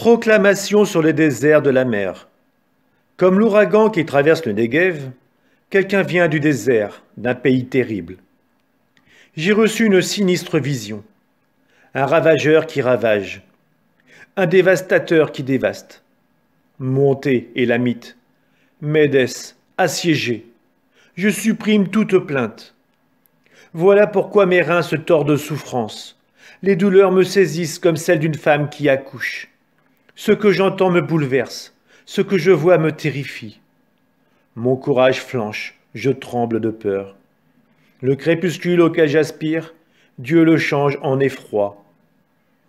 Proclamation sur les déserts de la mer. Comme l'ouragan qui traverse le Negev, quelqu'un vient du désert, d'un pays terrible. J'ai reçu une sinistre vision. Un ravageur qui ravage. Un dévastateur qui dévaste. Montez, Élamites. Médès, assiégé. Je supprime toute plainte. Voilà pourquoi mes reins se tordent de souffrance. Les douleurs me saisissent comme celles d'une femme qui accouche. Ce que j'entends me bouleverse, ce que je vois me terrifie. Mon courage flanche, je tremble de peur. Le crépuscule auquel j'aspire, Dieu le change en effroi.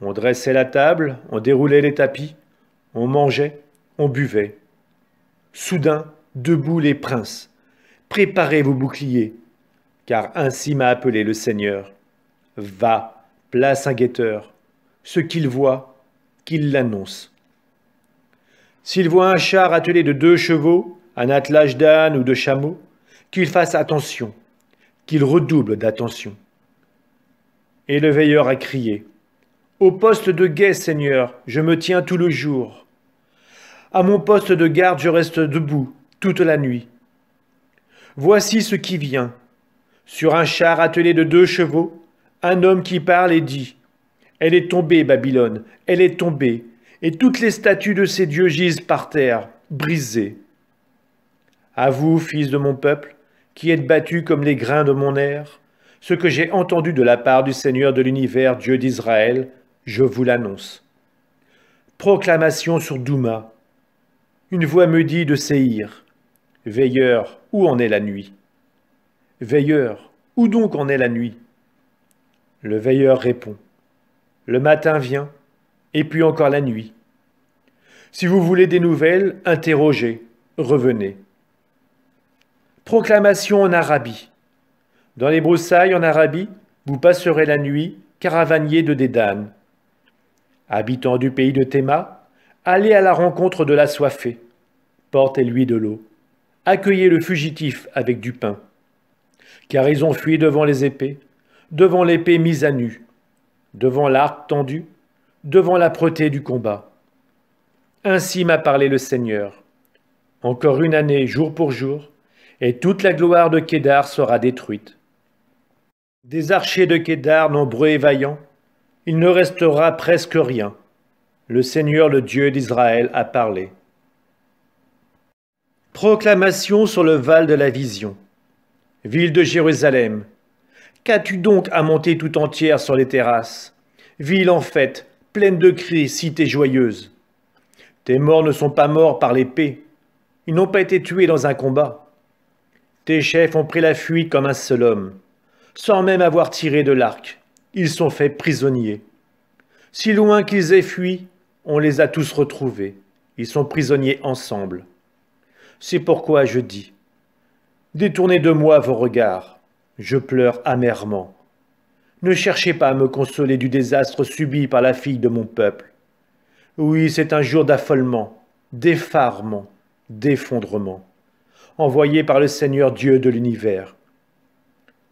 On dressait la table, on déroulait les tapis, on mangeait, on buvait. Soudain, debout les princes, préparez vos boucliers, car ainsi m'a appelé le Seigneur. Va, place un guetteur, ce qu'il voit, qu'il l'annonce. S'il voit un char attelé de 2 chevaux, un attelage d'âne ou de chameau, qu'il fasse attention, qu'il redouble d'attention. Et le veilleur a crié, « Au poste de guet, Seigneur, je me tiens tout le jour. À mon poste de garde, je reste debout toute la nuit. Voici ce qui vient. Sur un char attelé de 2 chevaux, un homme qui parle et dit, « Elle est tombée, Babylone, elle est tombée, et toutes les statues de ses dieux gisent par terre, brisées. À vous, fils de mon peuple, qui êtes battus comme les grains de mon air, ce que j'ai entendu de la part du Seigneur de l'univers, Dieu d'Israël, je vous l'annonce. Proclamation sur Douma. Une voix me dit de Séhir, « Veilleur, où en est la nuit? Veilleur, où donc en est la nuit ?» Le veilleur répond, « Le matin vient, et puis encore la nuit. Si vous voulez des nouvelles, interrogez, revenez. » Proclamation en Arabie. Dans les broussailles en Arabie, vous passerez la nuit, caravaniers de Dédan. Habitants du pays de Théma, allez à la rencontre de l'assoiffé. Portez-lui de l'eau. Accueillez le fugitif avec du pain. Car ils ont fui devant les épées, devant l'épée mise à nu, devant l'arc tendu, devant l'âpreté du combat. Ainsi m'a parlé le Seigneur. Encore une année, jour pour jour, et toute la gloire de Kédar sera détruite. Des archers de Kédar nombreux et vaillants, il ne restera presque rien. Le Seigneur, le Dieu d'Israël, a parlé. Proclamation sur le val de la vision. Ville de Jérusalem, qu'as-tu donc à monter tout entière sur les terrasses? Ville en fête, pleine de cris, cité joyeuse. Tes morts ne sont pas morts par l'épée, ils n'ont pas été tués dans un combat. Tes chefs ont pris la fuite comme un seul homme, sans même avoir tiré de l'arc, ils sont faits prisonniers. Si loin qu'ils aient fui, on les a tous retrouvés, ils sont prisonniers ensemble. C'est pourquoi je dis, détournez de moi vos regards, je pleure amèrement. Ne cherchez pas à me consoler du désastre subi par la fille de mon peuple. Oui, c'est un jour d'affolement, d'effarement, d'effondrement, envoyé par le Seigneur Dieu de l'univers.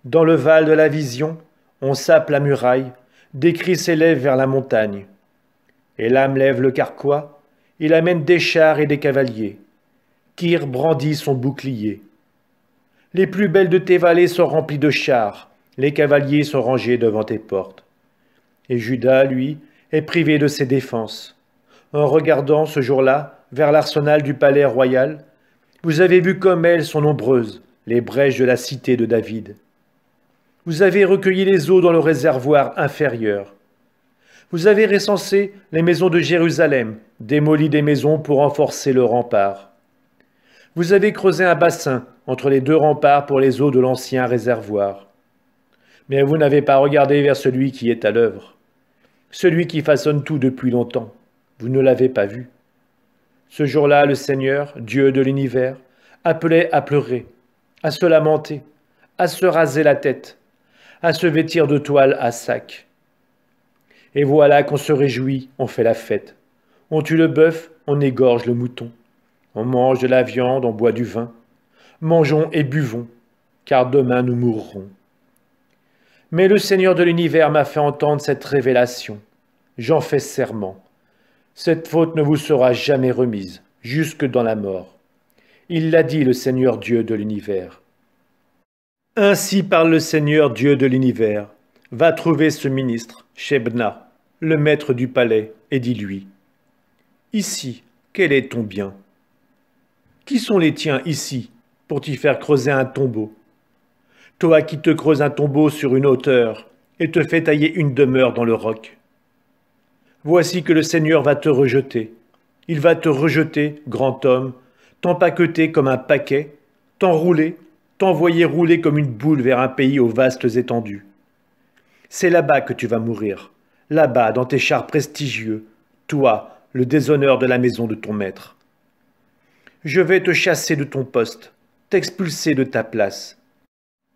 Dans le val de la vision, on sape la muraille, des cris s'élèvent vers la montagne. Et l'âme lève le carquois, il amène des chars et des cavaliers. Kir brandit son bouclier. Les plus belles de tes vallées sont remplies de chars, les cavaliers sont rangés devant tes portes. Et Juda, lui, est privé de ses défenses. En regardant ce jour-là vers l'arsenal du palais royal, vous avez vu comme elles sont nombreuses, les brèches de la cité de David. Vous avez recueilli les eaux dans le réservoir inférieur. Vous avez recensé les maisons de Jérusalem, démoli des maisons pour renforcer le rempart. Vous avez creusé un bassin entre les 2 remparts pour les eaux de l'ancien réservoir. Mais vous n'avez pas regardé vers celui qui est à l'œuvre, celui qui façonne tout depuis longtemps. Vous ne l'avez pas vu. Ce jour-là, le Seigneur, Dieu de l'univers, appelait à pleurer, à se lamenter, à se raser la tête, à se vêtir de toile à sac. Et voilà qu'on se réjouit, on fait la fête. On tue le bœuf, on égorge le mouton. On mange de la viande, on boit du vin. Mangeons et buvons, car demain nous mourrons. Mais le Seigneur de l'univers m'a fait entendre cette révélation. J'en fais serment. Cette faute ne vous sera jamais remise, jusque dans la mort. Il l'a dit, le Seigneur Dieu de l'univers. Ainsi parle le Seigneur Dieu de l'univers. Va trouver ce ministre, Shebna, le maître du palais, et dis-lui: Ici, quel est ton bien? Qui sont les tiens ici, pour t'y faire creuser un tombeau? Toi qui te creuses un tombeau sur une hauteur, et te fais tailler une demeure dans le roc. Voici que le Seigneur va te rejeter. Il va te rejeter, grand homme, t'empaqueter comme un paquet, t'enrouler, t'envoyer rouler comme une boule vers un pays aux vastes étendues. C'est là-bas que tu vas mourir, là-bas dans tes chars prestigieux, toi, le déshonneur de la maison de ton maître. Je vais te chasser de ton poste, t'expulser de ta place.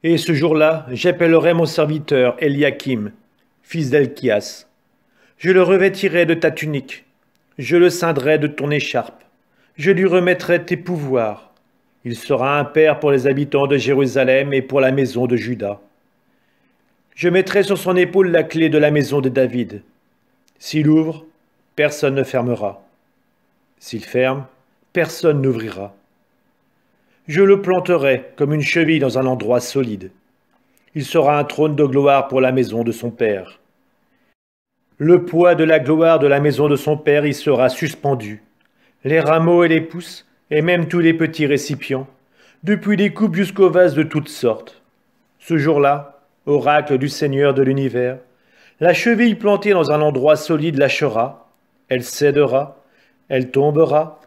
Et ce jour-là, j'appellerai mon serviteur Eliakim, fils d'Elchias. Je le revêtirai de ta tunique, je le ceindrai de ton écharpe, je lui remettrai tes pouvoirs. Il sera un père pour les habitants de Jérusalem et pour la maison de Juda. Je mettrai sur son épaule la clé de la maison de David. S'il ouvre, personne ne fermera. S'il ferme, personne n'ouvrira. Je le planterai comme une cheville dans un endroit solide. Il sera un trône de gloire pour la maison de son père. Le poids de la gloire de la maison de son père y sera suspendu. Les rameaux et les pousses, et même tous les petits récipients, depuis les coupes jusqu'aux vases de toutes sortes. Ce jour-là, oracle du Seigneur de l'univers, la cheville plantée dans un endroit solide lâchera, elle cédera, elle tombera,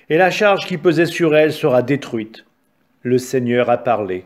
et la charge qui pesait sur elle sera détruite. Le Seigneur a parlé.